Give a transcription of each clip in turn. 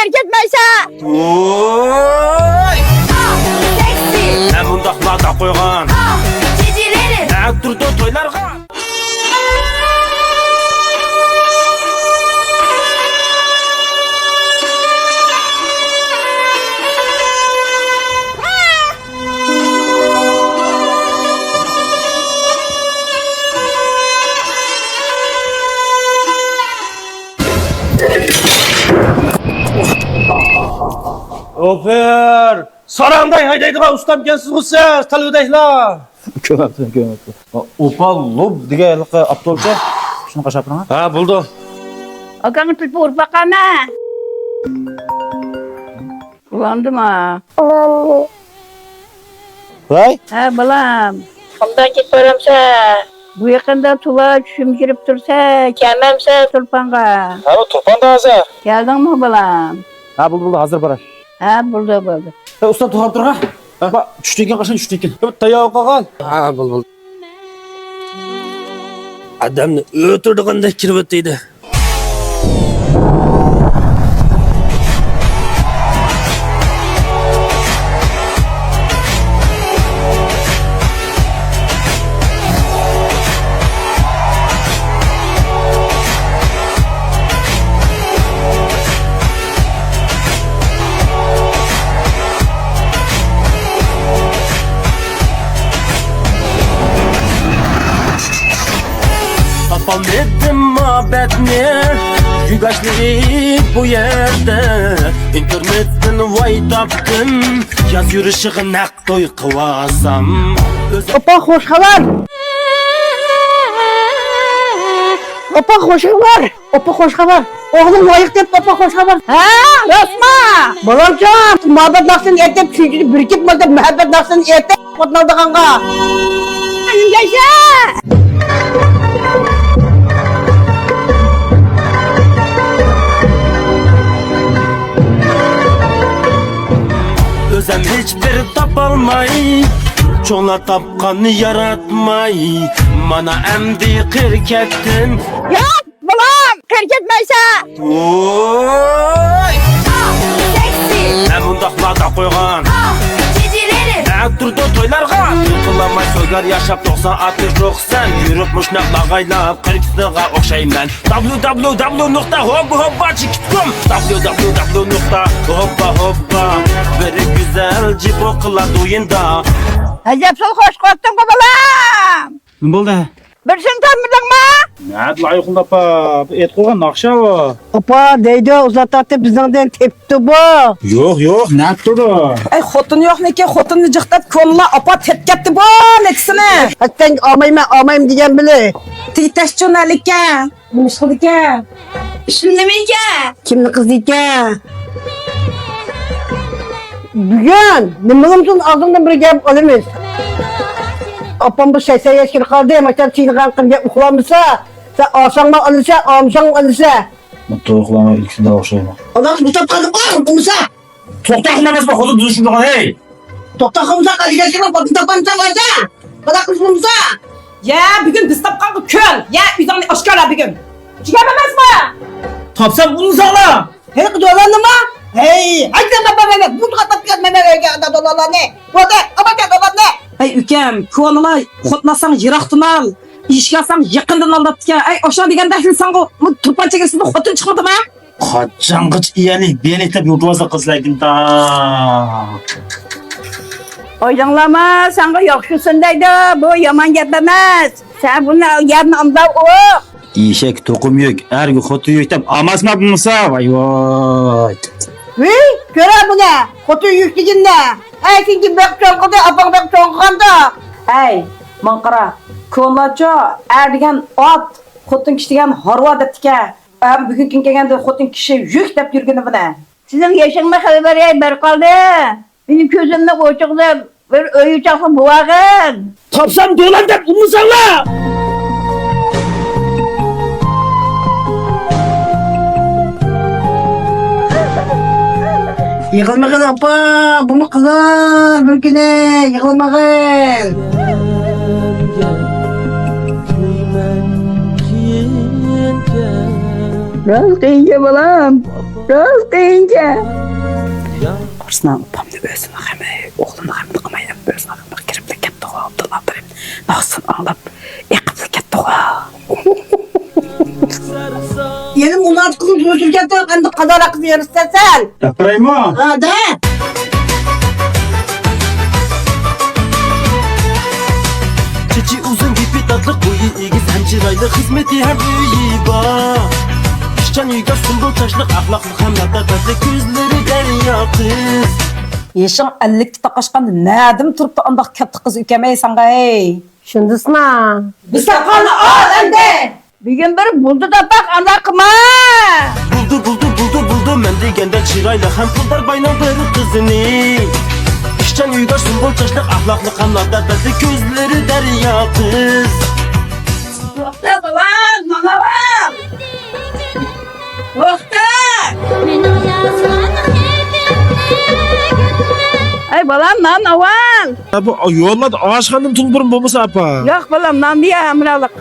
terk etmeyse. Oy! Seksi. Ne bundaklarda koygan? Cicileri. Ne durdu toylarga? Oper! Sarangday haydaydigan ustam gensiz g'usiz, taludaylar. Ko'mapti. Opal lob degan avtobusga shunaqa shapiring. Ha, bo'ldi. Okanı tut vur bakama. Ulandım ha. Voy, Ha balam. Ondan git baramsa. Bu yakında tuva düşüm girip tursa. Gelmemse turpanga. ha, to'panda hozir. Geldin mi balam? Ha, bo'ldi, hozir borar. Ha buldu. Usta to'xtab turga. Bak, tushdi ekan, qachon tushdi ekan? Tayoq qolgan. Ha, bo'ldi. Adamni o'tirdiganda kirib o'tdi. Tapamadım muhabbetini, Yügaşlık bu yerde. İnternetten vay taptım, yaz yürüyüşü nak toy kıvasam. Opa hoş haber. Opa hoş haber. Opa hoş haber. Oğlum layık deyip opa hoş haber. Ha Rasma. Balamcan. Muhabbet naksın etip çünkü birikip madem muhabbet naksın etip kutladı kanka. Yaşa. Özem hiçbir tapalmay, çoğla tapkanı yaratmay. Mana emdi kırkettin. Ya balam. Terk etmeyse. Oy! Seksi. Ne bundaklarda koygan? Cicileri. Ne durdu toylarga? Yıkılamay soygar yaşap 90-60 yok sen. Yürüp muşnakla gaylap 40'lığa okşayım ben. www.hoppa.com www.hoppa Very güzel cip okula duyunda. Acep sol hoş korktun mu balam? Nima bo'ldi? Birsini tanımadın mı? Ne layıqında apa? Et qo'ygan naqsha bu. Opa deydi uzatatı bizden tepti bu. Yo'q, ne turdi? Ay xotun yok neke xotunu cıqtat kolla opa tepketti bu nekisini. Hatta almayım diyen bile. Titaş çönelike. Mışkıdike. Şimdi mi ki? Kimli kız dike. Bugün nimilimsin ağzından bir gelip alırız. Opam bu 80 yaşını kaldı. Maçlar çiğniğen kırca uxlamışsa. Sen alsan mı alırsa, almışsan mı alırsa. Mutlu uxlama ikisinde o'xshayman. Adam bu tapkalı var bulmuşsa. To'xtaqlamas bak, hozir tushungan, hey. Toktağımıza kalacaklar, batı tapanca varsa. Kadar kızımıza. Ya bugün biz tapkanı köl. Ya üzerine aşkara bugün. Çıkamamaz mı? Topsam bunu sağla. Hey dolandı mı? Hey, hadi baba, bu kadar gelmeme geldi dolandı ne? Bu da ama da dolandı. Ay ükem, kuanala xotnasan yıraqtın al. İşgasan yakından aldatken. Ay aşağı degende sen o turpan çekersinde xotun çıkmadı mı? Qachongacha iyalik belitab yurtvoza qizlardim da. Oylanlama, sana yakışısın deydi. Bu yaman gepemez. Sen bunu yarın anda o. Eshak to'qim yo'q, ergi xoti yo'q deb amasma bunisa. Voy. Hey, göre bu ne? Kutu yüklüğünde. Ay çünkü bek çoğundu, apang bek çoğundu. Ay, manqara. Kuanlaca erdigen at, xotun kişigen harva deptike. Abi bugün kim gelgende xotun kişi yük dep yürgünü bana. Sizin yaşanma haberi bir kaldı. Benim gözümde koçukta bir öğü çakı buğağın. Topsam dolan deb umusalla. Yıkılmakın apa, bu mu kızar bir güne, yıkılmakın. Biraz kıyınca balam. Biraz kıyınca. Arslan opamni o'zini ham, o'g'lini ham qilmayap, o'zini ham kirib ketdi Abdulladim. Naqsin olib, yiqib ketdi. Yenim ular kızım sözürken de kendi kadar akıl yarıstersen. Gapiraymi? Ha de. Çiçi uzun gibi tatlı boyu egiz hem çıraylı hizmeti hem büyüğü var. İşcan uygar sümbül çaşlık ahlaklı hem tatlı gözleri derya kız. Yaşın 50 taqaşqanda nädim turibdi andaq katta qiz ukemeysan hey. Şundasına. Bir saqqalni ol endi. Bugün bir buldu da bak ana kıma. Buldu men degende çıraylı hem pıldar baynan bir kızını. İşcan uygar sümbül çaşlık ahlaklı hem tatlı gözleri derya kız. Ay balam nan aval. Bu yolladı ağaçkanın tulburun babası apa. Yok balam nan diye hamralık.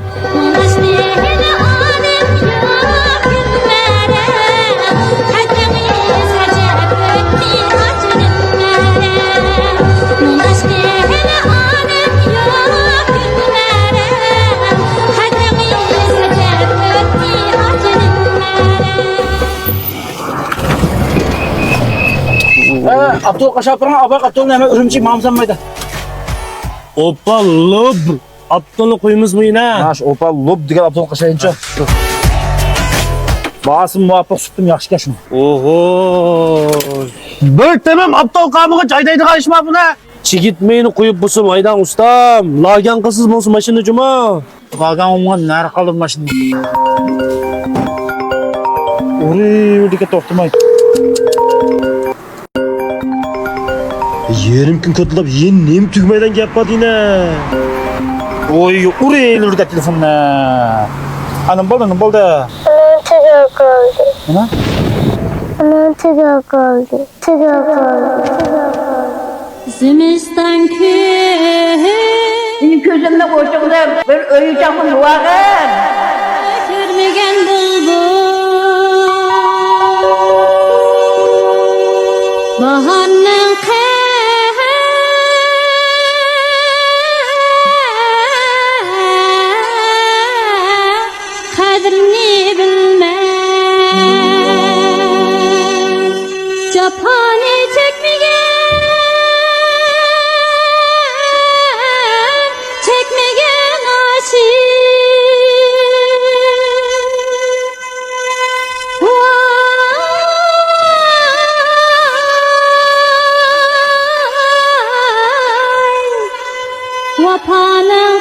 Abdul Kaşapır'ın abak Abdul'un hemen ürümçük mamzanmaydı. Opa lob. Aptonu koyumuz mu yine? Naş opa lob diye Abdul Kaşayınca. Bağasın muvaffak süttüm yakşı geçme. Oho. Bir tamam Abdul kamığı caydaydı karışma buna. Çigitmeyini koyup busu maydan ustam. Lagan kızsız mı olsun maşını cuma? Kagan olmadan nere kalır maşını. Uri dike toxtumay. Yerim gün kötülüp yen neyim tügmeyden yapmadı yine. Oy uri lürde telefonla. Hanım boldu. Tıga kaldı. Ne? Anam tıga kaldı. Zimistan köy. Senin gözünle koştum bir öğücamın varın. Görmegen bulbul. Baharın kadrini bilmez. Cephane çekmegen aşık. Vapanın